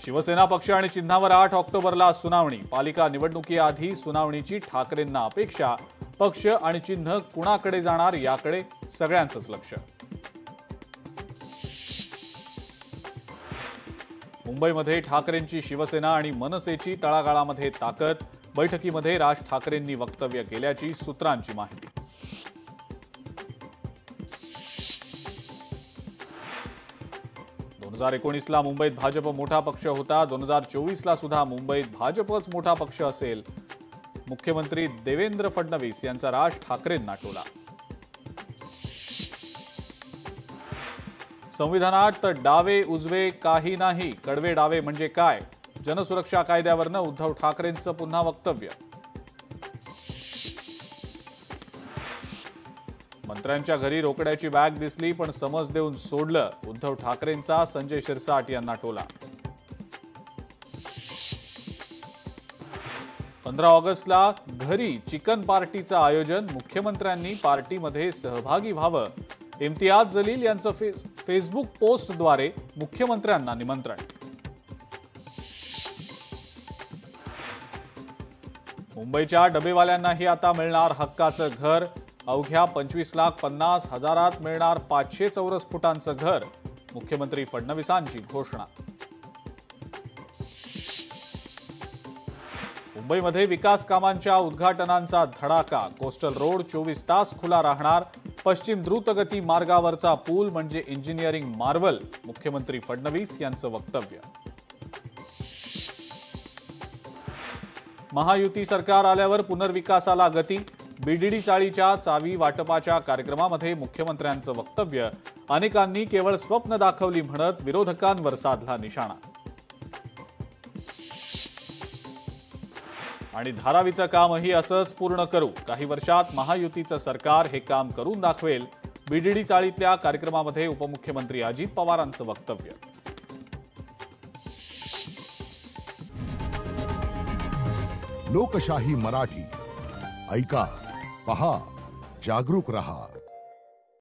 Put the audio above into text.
शिवसेना पक्ष आणि चिन्हावर 8 ऑक्टोबरला सुनावणी। पालिका निवडणुकीआधी सुनावणीची ठाकरेंना अपेक्षा। पक्ष आणि चिन्ह कुणाकडे जाणार याकडे सगळ्यांचंच लक्ष। मुंबईमध्ये ठाकरेंची शिवसेना आणि मनसेची तळागाळामध्ये ताकद। बैठकीमध्ये राज ठाकरेंनी वक्तव्य केल्याची सूत्रांची माहिती। 2019ला मुंबईत भाजप मोठा पक्ष होता। 2024ला सुद्धा मुंबईत भाजपच मोठा पक्ष असेल। मुख्यमंत्री देवेंद्र फडणवीस यांचा राज ठाकरेंना टोला। संविधानात डावे उजवे काही नाही, कडवे डावे म्हणजे काय? जनसुरक्षा कायद्यावरनं उद्धव ठाकरेंचं पुन्हा वक्तव्य। मंत्र्यांच्या घरी रोकड्याची बॅग दिसली पण समज देऊन सोडलं, उद्धव ठाकरेंचा संजय शिरसाट यांना टोला। 15 ऑगस्टला घरी चिकन पार्टीचं आयोजन। मुख्यमंत्र्यांनी पार्टीमध्ये सहभागी व्हावं। इम्तियाज जलील यांचं फेसबुक पोस्टद्वारे मुख्यमंत्र्यांना निमंत्रण। मुंबईच्या डबेवाल्यांनाही आता मिळणार हक्काचं घर। अवघ्या 25,50,000 मिळणार 500 चौरस फुटांचं घर। मुख्यमंत्री फडणवीसांची घोषणा। मुंबईमध्ये विकास कामांच्या उद्घाटनांचा धडाका। कोस्टल रोड 24 तास खुला राहणार। पश्चिम द्रुतगती मार्गावरचा पूल म्हणजे इंजिनिअरिंग मार्वल। मुख्यमंत्री फडणवीस यांचं वक्तव्य। महायुती सरकार आल्यावर पुनर्विकासाला गती। बीडीडी चाळीच्या चावी वाटपाच्या कार्यक्रमामध्ये मुख्यमंत्र्यांचं वक्तव्य। अनेकांनी केवळ स्वप्न दाखवली म्हणत विरोधकांवर साधला निशाणा। आणि धारावीचं कामही असंच पूर्ण करू। काही वर्षात महायुतीचं सरकार हे काम करून दाखवेल। बीडीडी चाळीतल्या कार्यक्रमामध्ये उपमुख्यमंत्री अजित पवारांचं वक्तव्य। लोकशाही मराठी ऐका, पहा, जागरूक रहा।